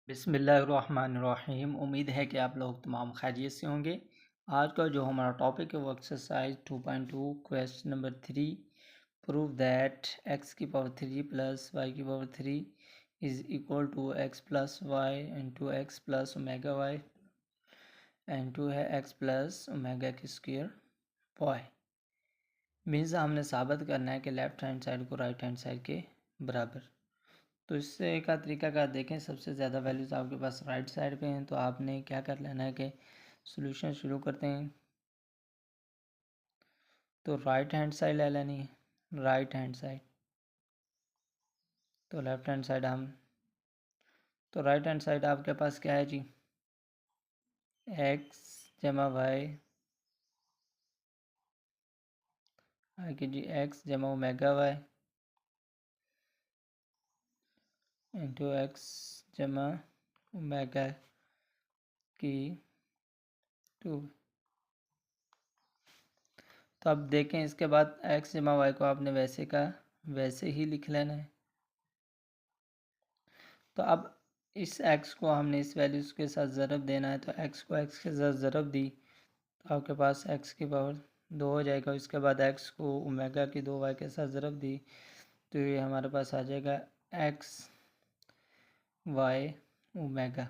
बिस्मिल्लाहिर्रहमानिर्रहीम। उम्मीद है कि आप लोग तमाम खैरियत से होंगे। आज का जो हमारा टॉपिक है वो exercise 2.2 question number 3, prove that x की पावर 3 प्लस y की power 3 is equal to x plus y into x plus omega y and to है x प्लस ओमेगा की स्क्वायर वाई। मीन्स हमने साबित करना है कि लेफ्ट हैंड साइड को राइट हैंड साइड के बराबर। तो इससे का तरीका का देखें, सबसे ज़्यादा वैल्यूज़ आपके पास राइट साइड पे हैं, तो आपने क्या कर लेना है कि सॉल्यूशन शुरू करते हैं तो राइट हैंड साइड ले लेनी है, राइट हैंड साइड। तो लेफ्ट हैंड साइड तो राइट हैंड साइड आपके पास क्या है जी, एक्स जमा वाई आगे जी एक्स जमा ओमेगा वाई इंटू एक्स जमा ओमेगा की 2। तो अब देखें, इसके बाद एक्स जमा वाई को आपने वैसे का वैसे ही लिख लेना है। तो अब इस x को हमने इस वैल्यूज़ के साथ ज़रब देना है, तो x को x के साथ ज़रब दी तो आपके पास x की पावर 2 हो जाएगा। इसके बाद x को ओमेगा की 2y के साथ ज़रब दी तो ये हमारे पास आ जाएगा x y ओमेगा,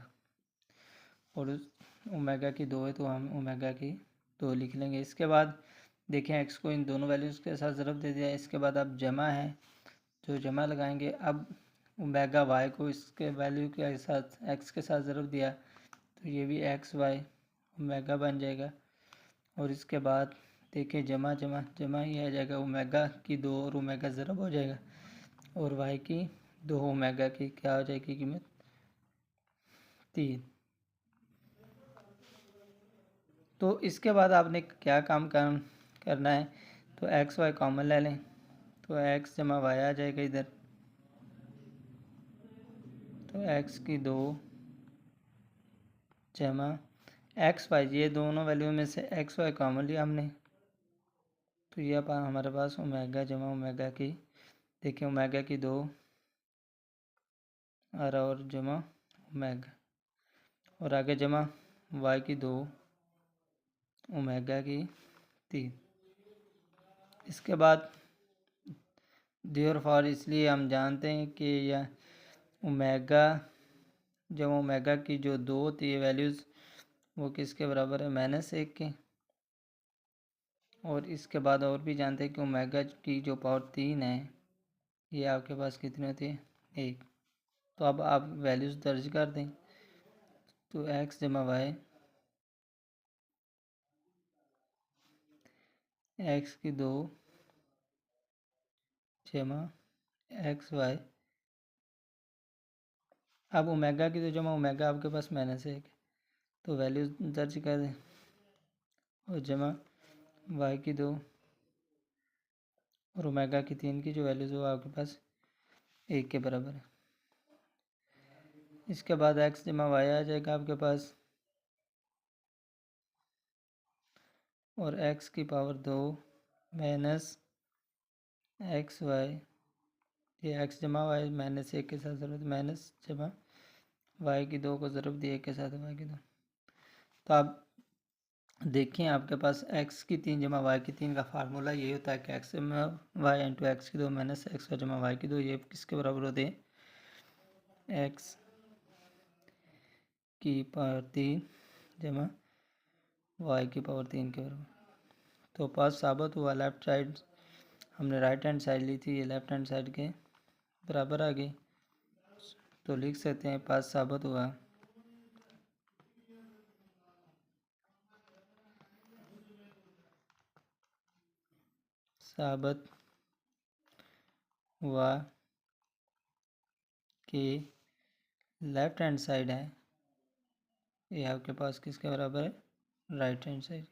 और उस ओमेगा की 2 है तो हम ओमेगा की 2 लिख लेंगे। इसके बाद देखें, x को इन दोनों वैल्यूज़ के साथ ज़रब दे दिया। इसके बाद अब जमा है, जो जमा लगाएंगे। अब ओमेगा वाई को इसके वैल्यू के साथ एक्स के साथ ज़रब दिया तो ये भी एक्स वाई ओमेगा बन जाएगा। और इसके बाद देखिए जमा जमा जमा ही आ जाएगा, ओमेगा की 2 और ओमेगा ज़रब हो जाएगा और वाई की 2 ओमेगा की क्या हो जाएगी कीमत 3। तो इसके बाद आपने क्या काम करना है, तो एक्स वाई कॉमन ले लें तो एक्स जमा वाई आ जाएगा इधर, तो एक्स की 2 जमा एक्स वाई, ये दोनों वैल्यू में से एक्स वाई कॉमन लिया हमने तो ये हमारे पास ओमेगा जमा ओमेगा की, देखिए ओमेगा की 2 और जमा ओमेगा, और आगे जमा वाई की 2 ओमेगा की 3। इसके बाद देयरफॉर, इसलिए हम जानते हैं कि यह ओमेगा जमा ओमेगा की जो 2 थी वैल्यूज़ वो किसके बराबर है, -1 के। और इसके बाद और भी जानते हैं कि ओमेगा की जो पावर 3 है ये आपके पास कितनी होती है 1। तो अब आप वैल्यूज़ दर्ज कर दें, तो एक्स जमा वाई एक्स की 2 जमा एक्स वाई, अब ओमेगा की 2 जमा ओमेगा आपके पास -1 तो वैल्यूज़ दर्ज कर दें, और जमा वाई की 2 और ओमेगा की 3 की जो वैल्यूज़ वो आपके पास 1 के बराबर है। इसके बाद एक्स जमा वाई आ जाएगा आपके पास, और एक्स की पावर 2 माइनस एक्स वाई, ये एक्स जमा वाई -1 के साथ ज़रूरत माइनस जमा वाई की 2 को ज़रूरत दी 1 के साथ वाई की 2। तो आप देखिए आपके पास एक्स की 3 जमा वाई की 3 का फार्मूला यही होता है कि एक्स जमा वाई इंटू एक्स की 2 माइनस एक्स वाई जमा वाई की 2, ये किसके बराबर होते हैं, एक्स की पावर 3 जमा वाई की पावर 3 के बराबर। तो पास साबित हुआ, लेफ्ट साइड हमने राइट हैंड साइड ली थी, ये लेफ्ट हैंड साइड के बराबर आ गई, तो लिख सकते हैं पास साबित हुआ। साबित हुआ कि लेफ्ट हैंड साइड है ये आपके पास किसके बराबर है, राइट हैंड साइड।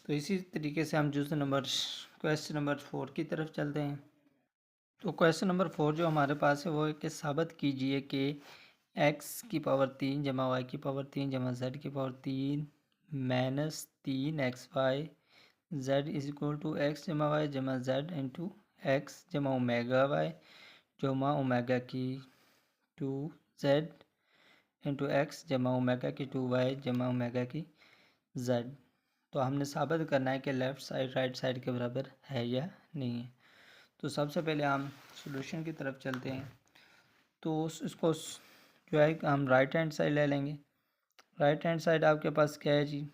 तो इसी तरीके से हम क्वेश्चन नंबर 4 की तरफ चलते हैं। तो क्वेश्चन नंबर 4 जो हमारे पास है वो है कि साबित कीजिए कि x की पावर 3 जमा वाई की पावर 3 जमा z की power 3 minus 3 x y z is equal to x जमा वाई जमा जेड इंटू एक्स जमा ओमेगा वाई जमा ओमेगा की 2z इंटू एक्स जमा ओमेगा की 2y जमा ओमेगा की z। तो हमने साबित करना है कि लेफ़्ट साइड राइट साइड के बराबर है या नहीं है। तो सबसे पहले हम सॉल्यूशन की तरफ चलते हैं। तो इसको जो है हम राइट हैंड साइड ले लेंगे। राइट हैंड साइड आपके पास क्या है जी,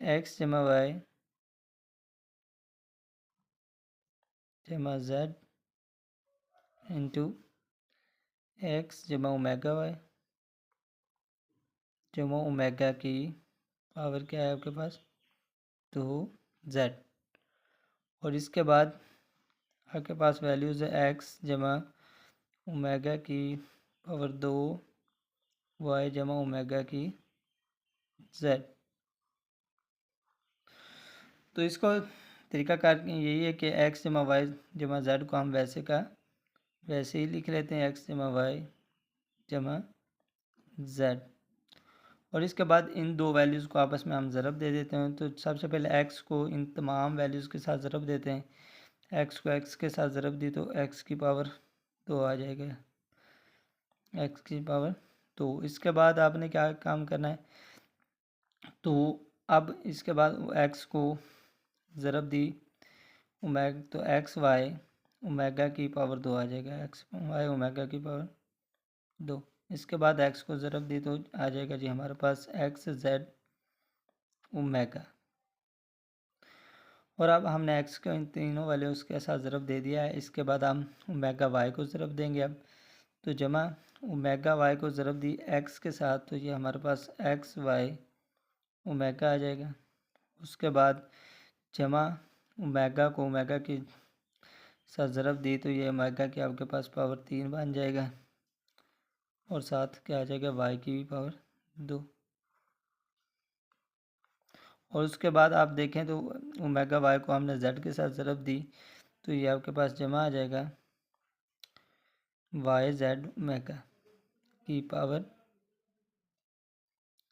एक्स जमा वाई जमा जेड इंटू एक्स जमा ओमेगा वाई जमा ओमेगा की पावर क्या है आपके पास 2z। और इसके बाद आपके पास वैल्यूज़ है एक्स जमा ओमेगा की पावर 2 वाई जमा ओमेगा की z। तो इसको तरीकाकार यही है कि एक्स जमा वाई जमा जेड को हम वैसे का वैसे ही लिख लेते हैं, एक्स जमा वाई जमा जेड। और इसके बाद इन दो वैल्यूज़ को आपस में हम ज़रब दे देते हैं। तो सबसे पहले एक्स को इन तमाम वैल्यूज़ के साथ ज़रब देते हैं। एक्स को एक्स के साथ ज़रब दी तो एक्स की पावर 2 आ जाएगा, एक्स की पावर 2। इसके बाद आपने क्या काम करना है, तो अब इसके बाद एक्स को ज़रब दी तो एक्स वाई ओमेगा की पावर 2 आ जाएगा, एक्स वाई ओमेगा की पावर 2। इसके बाद एक्स को ज़रब दी तो आ जाएगा जी हमारे पास एक्स जेड ओमेगा। और अब हमने एक्स को इन तीनों वैल्यूज़ के साथ ज़रब दे दिया है। इसके बाद हम ओमेगा वाई को ज़रब देंगे अब, तो जमा ओमेगा वाई को ज़रब दी एक्स के साथ, तो ये हमारे पास एक्स वाई ओमेगा आ जाएगा। उसके बाद जमा ओमेगा को ओमेगा की साथ ज़रब दी तो ये ओमेगा की आपके पास पावर 3 बन जाएगा। और साथ क्या आ जाएगा वाई की भी पावर 2। और उसके बाद आप देखें तो ओमेगा वाई को हमने जेड के साथ ज़रब दी तो ये आपके पास जमा आ जाएगा वाई जेड ओमेगा की पावर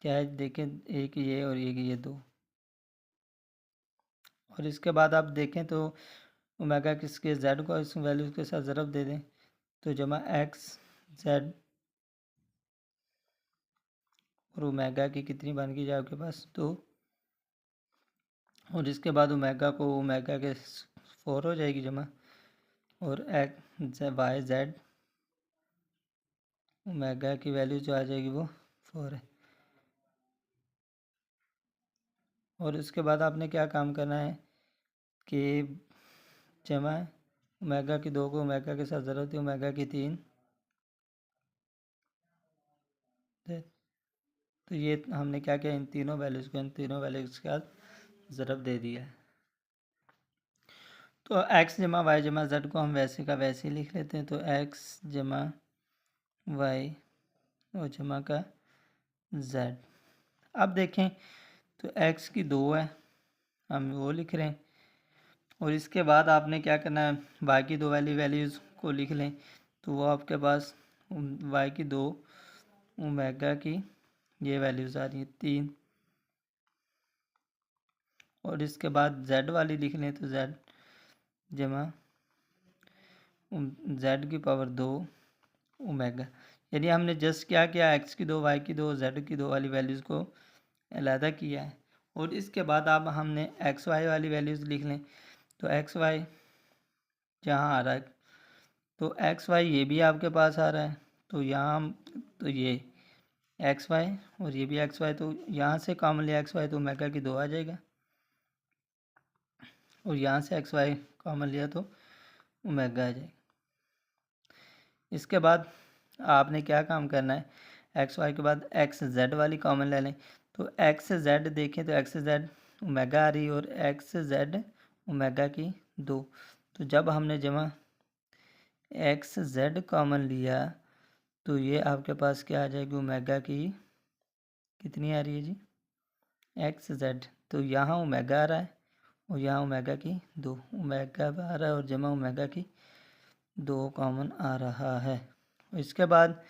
क्या है, देखें एक ये और एक ये 2। और इसके बाद आप देखें तो ओमेगा किसके जेड को इस वैल्यू के साथ ज़रब दे दें तो जमा एक्स जेड और ओमेगा की कितनी बन गई आपके पास 2। और इसके बाद ओमेगा को ओमेगा के 4 हो जाएगी जमा, और एक्स वाई जेड ओमेगा की वैल्यू जो आ जाएगी वो 4 है। और उसके बाद आपने क्या काम करना है कि जमा ओमेगा की 2 को ओमेगा के साथ ज़रूरत है ओमेगा की 3, तो ये हमने क्या किया, इन तीनों वैल्यूज़ के साथ ज़रब दे दिया है। तो एक्स जमा वाई जमा जेड को हम वैसे का वैसे ही लिख लेते हैं। तो एक्स जमा वाई और जमा का जेड। अब देखें तो एक्स की 2 है, हम वो लिख रहे हैं। और इसके बाद आपने क्या करना है, वाई की 2 वाली वैल्यूज़ को लिख लें। तो वो आपके पास वाई की 2 ओमेगा की ये वैल्यूज़ आ रही है 3। और इसके बाद जेड वाली लिख लें तो जेड जमा जेड की पावर 2 ओमेगा। यानी हमने जस्ट क्या किया, एक्स की 2 वाई की 2 जेड की 2 वाली वैल्यूज़ को अलहदा किया है। और इसके बाद अब हमने एक्स वाई वाली वैल्यूज़ लिख लें। तो एक्स वाई जहाँ आ रहा है तो एक्स वाई ये भी आपके पास आ रहा है, तो यहाँ तो ये एक्स वाई और ये भी एक्स वाई, तो यहाँ से कॉमन लिया एक्स वाई तो ओमेगा की 2 आ जाएगा। और यहाँ से एक्स वाई कॉमन लिया तो ओमेगा आ जाएगा। इसके बाद आपने क्या काम करना है, एक्स वाई के बाद एक्स जेड वाली कॉमन ले लें। तो एक्स जेड देखें तो एक्स जेड ओमेगा आ रही है और एक्स जेड ओमेगा की 2। तो जब हमने जमा एक्स जेड कॉमन लिया तो ये आपके पास क्या आ जाएगी, ओमेगा की कितनी आ रही है जी एक्स जेड। तो यहाँ ओमेगा आ रहा है और यहाँ ओमेगा की 2 ओमेगा आ रहा है और जमा ओमेगा की 2 कॉमन आ रहा है। इसके बाद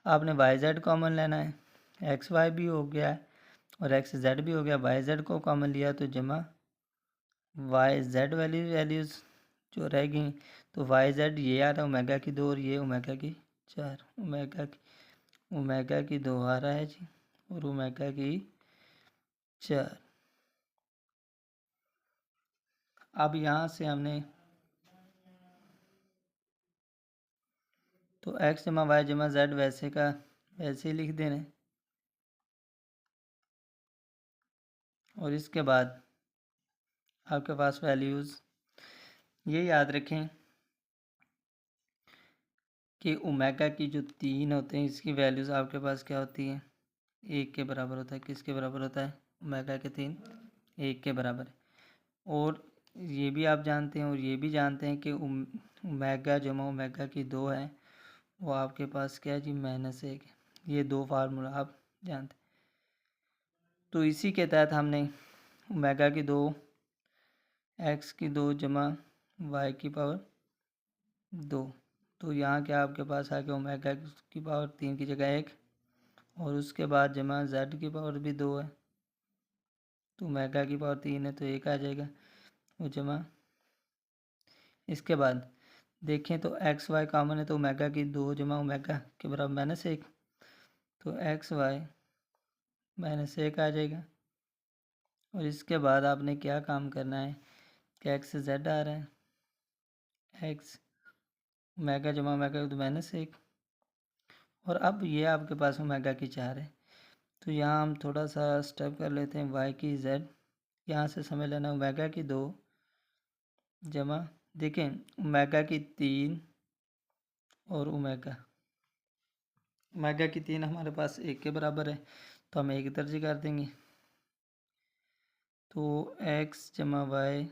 आपने वाई जेड कॉमन लेना है, एक्स वाई भी हो गया है और एक्स जेड भी हो गया। वाई जेड को कॉमन लिया तो जमा वाई जेड वैल्यूज़ जो रह गई, तो वाई जेड ये आ रहा है ओमेगा की 2 और ये ओमेगा की 4, ओमेगा की 2 आ रहा है जी और ओमेगा की 4। अब यहाँ से हमने तो एक्स जमा वाई जमा जेड वैसे का वैसे ही लिख देने, और इसके बाद आपके पास वैल्यूज़ ये याद रखें कि ओमेगा की जो 3 होते हैं इसकी वैल्यूज़ आपके पास क्या होती है, 1 के बराबर होता है। किसके बराबर होता है? ओमेगा के 3 1 के बराबर है। और ये भी आप जानते हैं और ये भी जानते हैं कि ओमेगा जमा ओमेगा की 2 है वो आपके पास क्या है जी, -1 है। ये 2 फार्मूला आप जानते हैं। तो इसी के तहत हमने ओमेगा की 2 एक्स की 2 जमा वाई की पावर 2, तो यहाँ क्या आपके पास आ गया ओमेगा की पावर 3 की जगह 1, और उसके बाद जमा जेड की पावर भी 2 है, तो ओमेगा की पावर 3 है तो 1 आ जाएगा, वो जमा इसके बाद देखें तो एक्स वाई कॉमन है तो ओमेगा की 2 जमा ओमेगा के बराबर -1, तो एक्स वाई -1 आ जाएगा। और इसके बाद आपने क्या काम करना है कि एक्स जेड आ रहा है, एक्स ओमेगा जमा ओमेगा तो -1, और अब ये आपके पास ओमेगा की 4 है। तो यहाँ हम थोड़ा सा स्टेप कर लेते हैं, वाई की जेड यहाँ से समझ लेना ओमेगा की 2 जमा देखें ओमेगा की 3 और ओमेगा की 3 हमारे पास 1 के बराबर है तो हम 1 दर्ज कर देंगे, तो एक्स जमा वाई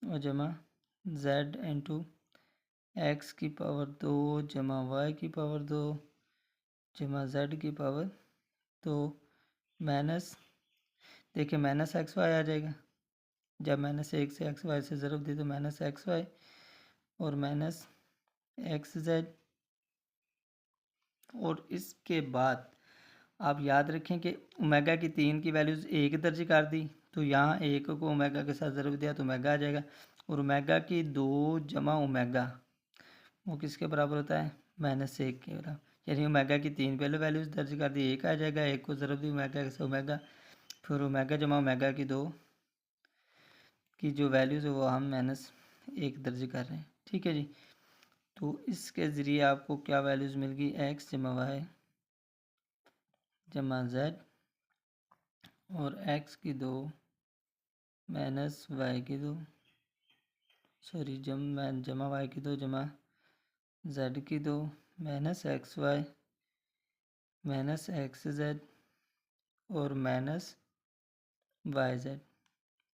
और जमा जेड इंटू एक्स की पावर 2 जमा वाई की पावर 2 जमा जेड की पावर 2 माइनस देखिए -एक्स वाई आ जाएगा, जब -1 से एक्स वाई से ज़रूर दी तो -एक्स वाई और -एक्स जेड। और इसके बाद आप याद रखें कि ओमेगा की 3 की वैल्यूज़ 1 दर्ज कर दी, तो यहाँ 1 को ओमेगा के साथ ज़रूर दिया तो ओमेगा आ जाएगा, और ओमेगा की 2 जमा ओमेगा वो किसके बराबर होता है, -1 के बराबर, यानी ओमेगा की 3 पहले वैल्यूज़ दर्ज कर दी, 1 आ जाएगा, 1 को ज़रूर दी ओमेगा से ओमेगा, फिर ओमेगा जमा ओमेगा की 2 की जो वैल्यूज़ है वो हम -1 दर्ज कर रहे हैं। ठीक है जी, तो इसके ज़रिए आपको क्या वैल्यूज़ मिल गई, एक्स जमा वाई जमा जेड और एक्स की 2 वाई की 2 सॉरी जमा वाई की 2 जमा जेड की 2 -एक्स वाई -एक्स जेड और वाई जेड,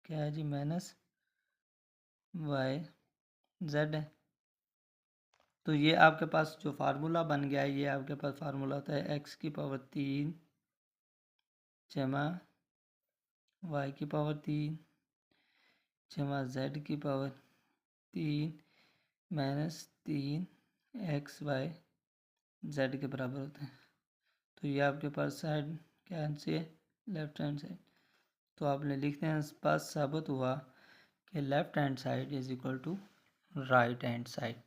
क्या है जी, वाई जेड है। तो ये आपके पास जो फार्मूला बन गया है, ये आपके पास फार्मूला होता है एक्स की पावर 3 जमा वाई की पावर 3 जमा जेड की पावर 3 -3 एक्स वाई जेड के बराबर होता है। तो ये आपके पास साइड क्या सी है, लेफ्ट हैंड साइड, तो आपने लिखते हैं पास साबित हुआ कि left hand side is equal to right hand side.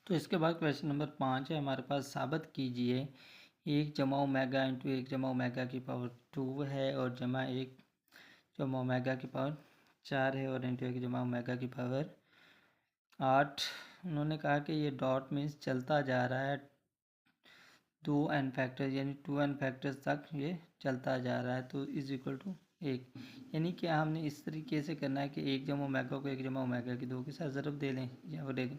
तो इसके बाद क्वेश्चन नंबर 5 है हमारे पास, साबित कीजिए 1 जमा ओमेगा इंटू 1 जमा ओमेगा की पावर 2 है और जमा 1 जमा ओमेगा की पावर 4 है और इंटू 1 जमा ओमेगा की पावर 8। उन्होंने कहा कि ये डॉट मीन्स चलता जा रहा है 2 n फैक्टर्स यानी 2 n फैक्टर्स तक ये चलता जा रहा है, तो इज इक्वल टू 1, यानी कि हमने इस तरीके से करना है कि 1 जमा ओमेगा को 1 जमा ओमेगा की 2 के साथ ज़रब दे लें या फिर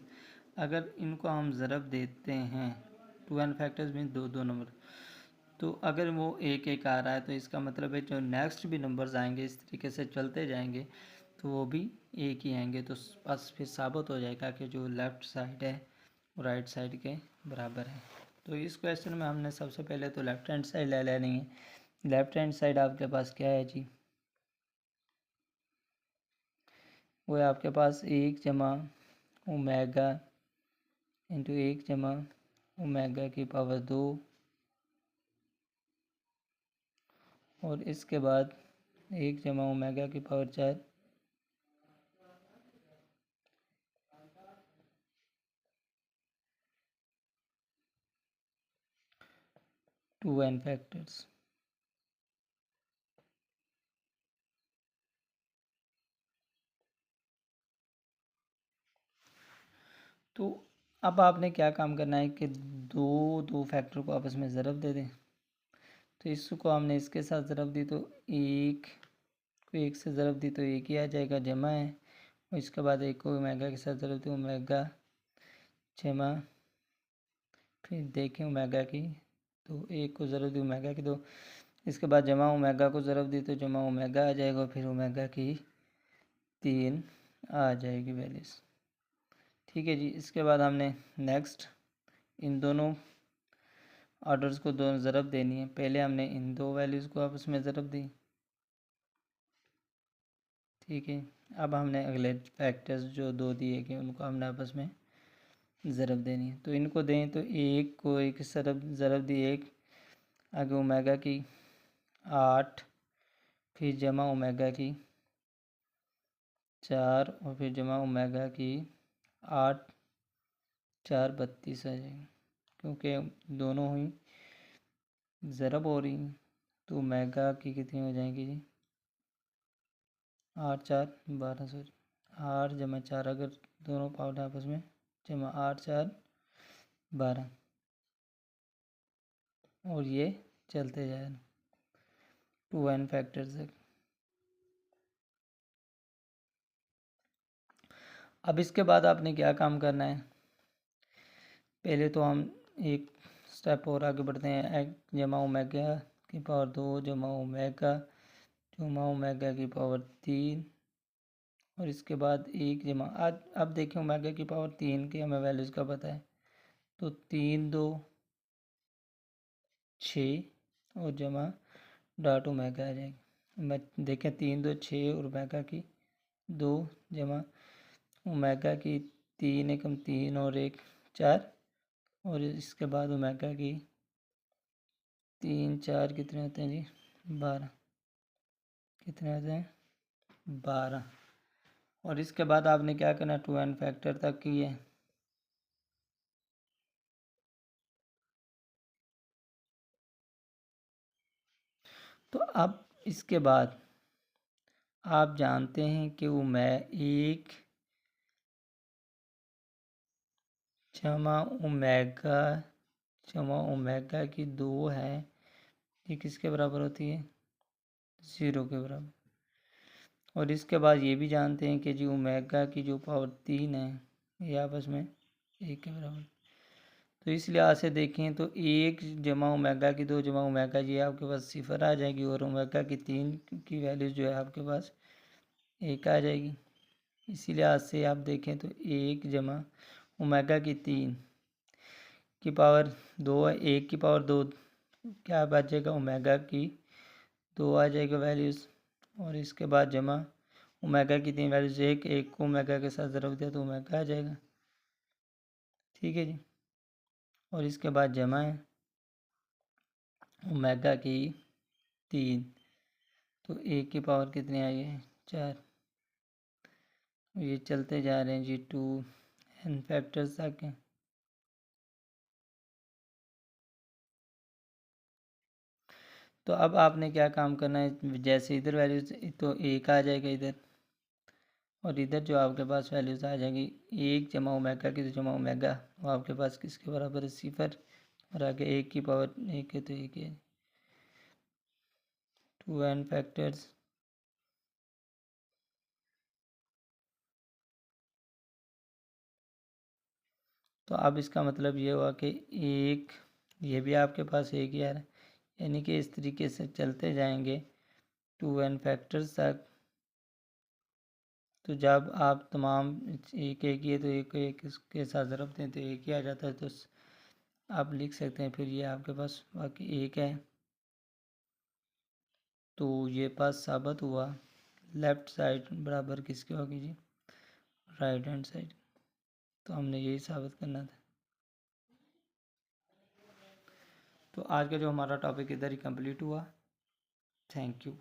अगर इनको हम ज़रब देते हैं 2 n फैक्टर्स मीन्स दो नंबर, तो अगर वो 1 आ रहा है तो इसका मतलब है जो नेक्स्ट भी नंबर्स आएंगे इस तरीके से चलते जाएंगे तो वो भी 1 ही आएंगे, तो बस फिर साबित हो जाएगा कि जो लेफ़्ट साइड है वो राइट साइड के बराबर है। तो इस क्वेश्चन में हमने सबसे पहले तो लेफ़्ट हैंड साइड ले लेनी है। लेफ़्ट हैंड साइड आपके पास क्या है जी, वो है आपके पास 1 जमा ओमेगा इंटू 1 जमा ओमेगा की पावर 2 और इसके बाद 1 जमा ओमेगा की पावर 4 2n फैक्टर्स। तो अब आपने क्या काम करना है कि दो फैक्टर को आपस में ज़रब दे दें। तो इसको हमने इसके साथ ज़रब दी तो एक को एक से ज़रब दी तो एक ही आ जाएगा, जमा है। और इसके बाद एक को ओमेगा के साथ ज़रब दी, ओमेगा जमा, फिर देखें ओमेगा की तो एक को ज़रब दी ओमेगा की दो, इसके बाद जमा ओमेगा को ज़रब दी तो जमा ओमेगा आ जाएगा, फिर ओमेगा की 3 आ जाएगी वैल्यूज़। ठीक है जी। इसके बाद हमने नेक्स्ट इन दोनों ऑर्डर्स को दोनों ज़रब देनी है। पहले हमने इन दो वैल्यूज़ को आपस में ज़रब दी, ठीक है। अब हमने अगले फैक्टर्स जो दो दिए गए उनको हमने आपस में ज़रब देनी है। तो इनको दें तो एक को एक ज़रब दी एक, आगे ओमेगा की 8, फिर जमा ओमेगा की 4 और फिर जमा ओमेगा की 8, 4 32 आ जाएगी, क्योंकि दोनों ही ज़रब हो रही हैं। तो ओमेगा की कितनी हो जाएंगी जी, 8 4 12, सॉरी 8 जमा 4 अगर दोनों पावर आपस में, जमा 8 4 12, और ये चलते जाए 2n फैक्टर्स है। अब इसके बाद आपने क्या काम करना है, पहले तो हम एक स्टेप और आगे बढ़ते हैं। एक जमा ओमेगा की पावर 2 जमा ओमेगा की पावर 3, और इसके बाद एक जमा आज अब देखें ओमेगा की पावर 3 की हमें वैल्यूज़ का पता है, तो 3 2 6 और जमा डॉट ओमेगा आ जाएगी। मैं देखें 3 2 6 और ओमेगा की 2 जमा ओमेगा की 3 एकम 3 और 1 4, और इसके बाद ओमेगा की 3 4 कितने होते हैं जी 12, कितने होते हैं 12। और इसके बाद आपने क्या करना, 2n फैक्टर तक की है। तो अब इसके बाद आप जानते हैं कि वो मैं 1 जमा ओमेगा की 2 है, ये किसके बराबर होती है 0 के बराबर। और इसके बाद ये भी जानते हैं कि जी ओमेगा की जो पावर 3 है ये आपस में 1 के बराबर। तो इस लिहाज से देखें तो 1 जमा ओमेगा की 2 जमा ओमेगा जी आपके पास 0 आ जाएगी, और ओमेगा की 3 की वैल्यू जो है आपके पास 1 आ जाएगी। इसी लिहाज से आप देखें तो 1 जमा ओमेगा की 3 की पावर 2 है, 1 की पावर 2 क्या बचेगा ओमेगा की 2 आ जाएगा वैल्यूज़, और इसके बाद जमा ओमेगा की 3 वैल्यूज़ 1 को ओमेगा के साथ ज़रब दिया तो ओमेगा आ जाएगा, ठीक है जी। और इसके बाद जमा है ओमेगा की 3, तो 1 की पावर कितनी आई है 4, ये चलते जा रहे हैं जी 2n फैक्टर्स तक हैं। तो अब आपने क्या काम करना है, जैसे इधर वैल्यूज तो 1 आ जाएगा इधर, और इधर जो आपके पास वैल्यूज आ जाएंगी 1 जमा ओमेगा की 2 जमा ओमेगा, वो आपके पास किसके बराबर है 0, और आगे 1 की पावर 1 है तो 1 है। 2n फैक्टर्स तो अब इसका मतलब ये हुआ कि एक ये भी आपके पास एक ही आ रहा है, यानी कि इस तरीके से चलते जाएंगे 2n फैक्टर्स तक। तो जब आप तमाम एक एक ये तो एक एक इसके साथ ज़रब दें तो एक ही आ जाता है, तो आप लिख सकते हैं फिर ये आपके पास बाकी एक है। तो ये पास साबित हुआ लेफ़्ट साइड बराबर किसके होगी जी राइट हैंड साइड। तो हमने यही साबित करना था। तो आज का जो हमारा टॉपिक इधर ही कंप्लीट हुआ। Thank you.